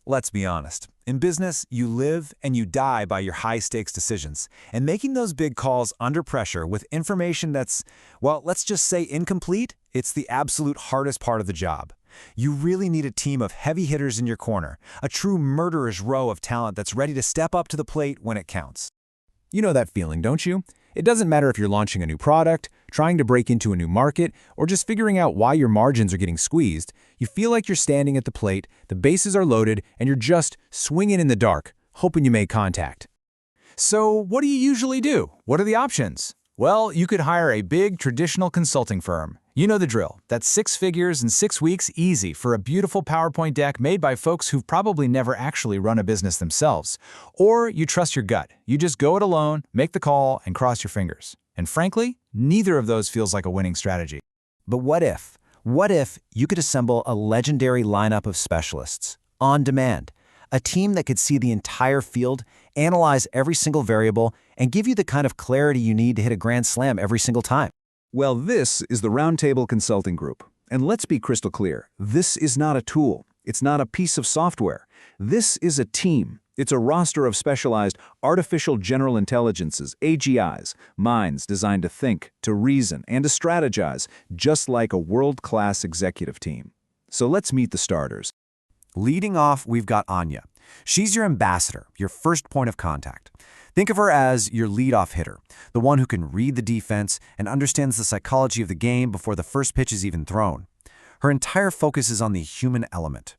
Let's be honest. In business, you live and you die by your high-stakes decisions. And making those big calls under pressure with information that's, well, let's just say incomplete, it's the absolute hardest part of the job. You really need a team of heavy hitters in your corner, a true murderer's row of talent that's ready to step up to the plate when it counts. You know that feeling, don't you? It doesn't matter if you're launching a new product, trying to break into a new market, or just figuring out why your margins are getting squeezed. You feel like you're standing at the plate, the bases are loaded, and you're just swinging in the dark, hoping you make contact. So what do you usually do? What are the options? Well, you could hire a big traditional consulting firm. You know the drill. That's 6 figures in 6 weeks easy for a beautiful PowerPoint deck made by folks who've probably never actually run a business themselves. Or you trust your gut. You just go it alone, make the call, and cross your fingers. And frankly, neither of those feels like a winning strategy. But what if? What if you could assemble a legendary lineup of specialists, on demand, a team that could see the entire field, analyze every single variable, and give you the kind of clarity you need to hit a grand slam every single time? Well, this is the Roundtable Consulting Group. And let's be crystal clear, this is not a tool. It's not a piece of software. This is a team. It's a roster of specialized artificial general intelligences, AGIs, minds designed to think, to reason, and to strategize, just like a world-class executive team. So let's meet the starters. Leading off, we've got Anya. She's your ambassador, your first point of contact. Think of her as your leadoff hitter, the one who can read the defense and understands the psychology of the game before the first pitch is even thrown. Her entire focus is on the human element.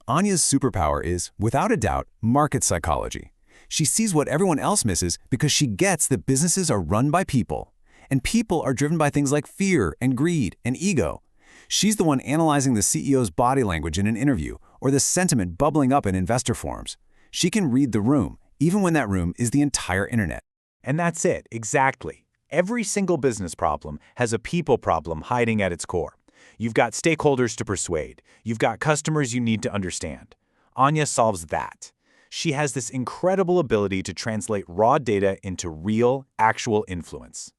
Anya's superpower is, without a doubt, market psychology. She sees what everyone else misses because she gets that businesses are run by people. And people are driven by things like fear and greed and ego. She's the one analyzing the CEO's body language in an interview or the sentiment bubbling up in investor forums. She can read the room, even when that room is the entire internet. And that's it, exactly. Every single business problem has a people problem hiding at its core. You've got stakeholders to persuade. You've got customers you need to understand. Anya solves that. She has this incredible ability to translate raw data into real, actual influence.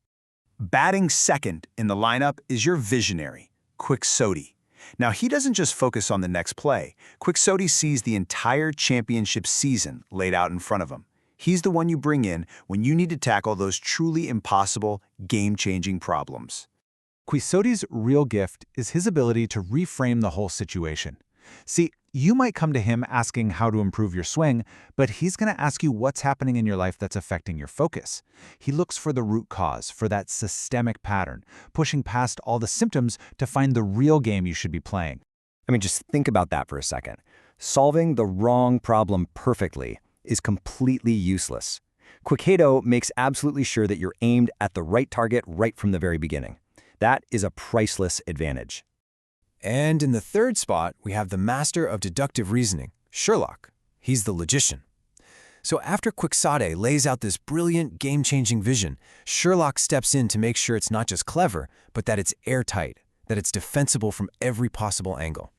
Batting second in the lineup is your visionary, Quixote. Now, he doesn't just focus on the next play. Quixote sees the entire championship season laid out in front of him. He's the one you bring in when you need to tackle those truly impossible, game-changing problems. Quixote's real gift is his ability to reframe the whole situation. See, you might come to him asking how to improve your swing, but he's going to ask you what's happening in your life that's affecting your focus. He looks for the root cause, for that systemic pattern, pushing past all the symptoms to find the real game you should be playing. I mean, just think about that for a second. Solving the wrong problem perfectly is completely useless. Quixote makes absolutely sure that you're aimed at the right target right from the very beginning. That is a priceless advantage. And in the third spot, we have the master of deductive reasoning, Sherlock. He's the logician. So after Quixote lays out this brilliant, game-changing vision, Sherlock steps in to make sure it's not just clever, but that it's airtight, that it's defensible from every possible angle.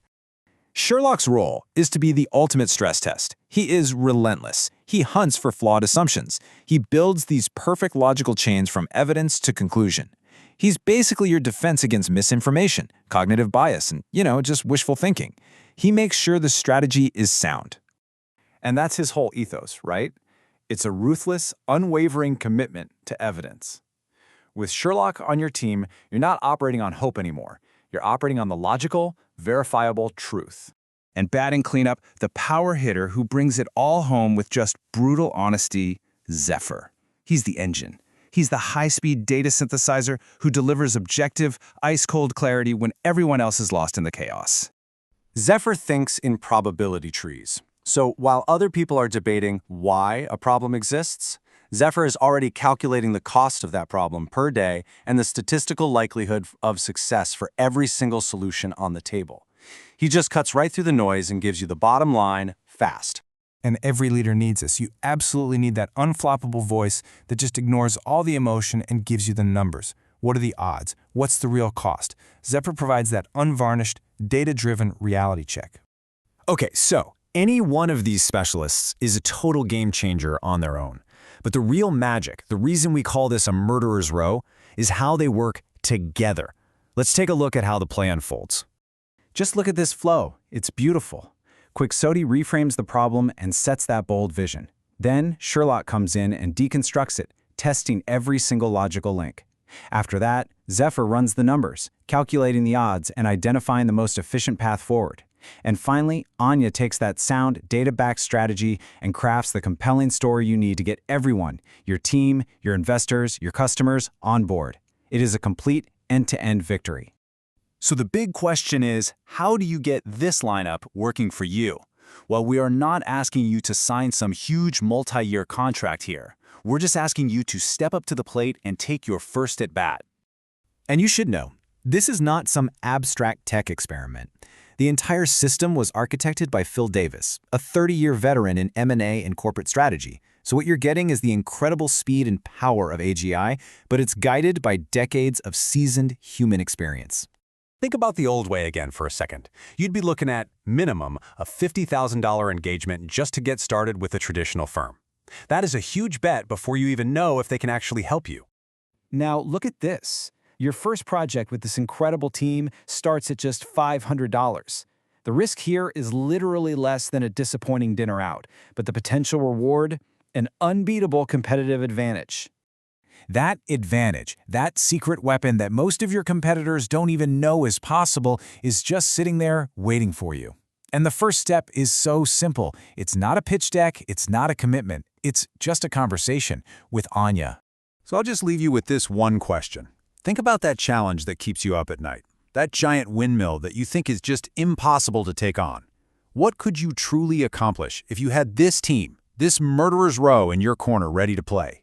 Sherlock's role is to be the ultimate stress test. He is relentless. He hunts for flawed assumptions. He builds these perfect logical chains from evidence to conclusion. He's basically your defense against misinformation, cognitive bias, and, just wishful thinking. He makes sure the strategy is sound. And that's his whole ethos, right? It's a ruthless, unwavering commitment to evidence. With Sherlock on your team, you're not operating on hope anymore. You're operating on the logical, verifiable truth. And batting cleanup, the power hitter who brings it all home with just brutal honesty, Zephyr. He's the engine. He's the high-speed data synthesizer who delivers objective, ice-cold clarity when everyone else is lost in the chaos. Zephyr thinks in probability trees. So while other people are debating why a problem exists, Zephyr is already calculating the cost of that problem per day and the statistical likelihood of success for every single solution on the table. He just cuts right through the noise and gives you the bottom line fast. And every leader needs this. You absolutely need that unflappable voice that just ignores all the emotion and gives you the numbers. What are the odds? What's the real cost? Zephyr provides that unvarnished, data-driven reality check. Okay, so any one of these specialists is a total game changer on their own. But the real magic, the reason we call this a murderer's row, is how they work together. Let's take a look at how the play unfolds. Just look at this flow. It's beautiful. Quixote reframes the problem and sets that bold vision. Then, Sherlock comes in and deconstructs it, testing every single logical link. After that, Zephyr runs the numbers, calculating the odds and identifying the most efficient path forward. And finally, Anya takes that sound, data-backed strategy and crafts the compelling story you need to get everyone, your team, your investors, your customers, on board. It is a complete end-to-end victory. So the big question is, how do you get this lineup working for you? Well, we are not asking you to sign some huge multi-year contract here. We're just asking you to step up to the plate and take your first at bat. And you should know, this is not some abstract tech experiment. The entire system was architected by Phil Davis, a 30-year veteran in M&A and corporate strategy. So what you're getting is the incredible speed and power of AGI, but it's guided by decades of seasoned human experience. Think about the old way again for a second. You'd be looking at minimum a $50,000 engagement just to get started with a traditional firm. That is a huge bet before you even know if they can actually help you. Now, look at this. Your first project with this incredible team starts at just $500. The risk here is literally less than a disappointing dinner out, but the potential reward, an unbeatable competitive advantage. That advantage, that secret weapon that most of your competitors don't even know is possible, is just sitting there waiting for you. And the first step is so simple. It's not a pitch deck, it's not a commitment, it's just a conversation with Anya. So I'll just leave you with this one question. Think about that challenge that keeps you up at night. That giant windmill that you think is just impossible to take on. What could you truly accomplish if you had this team, this murderer's row in your corner ready to play?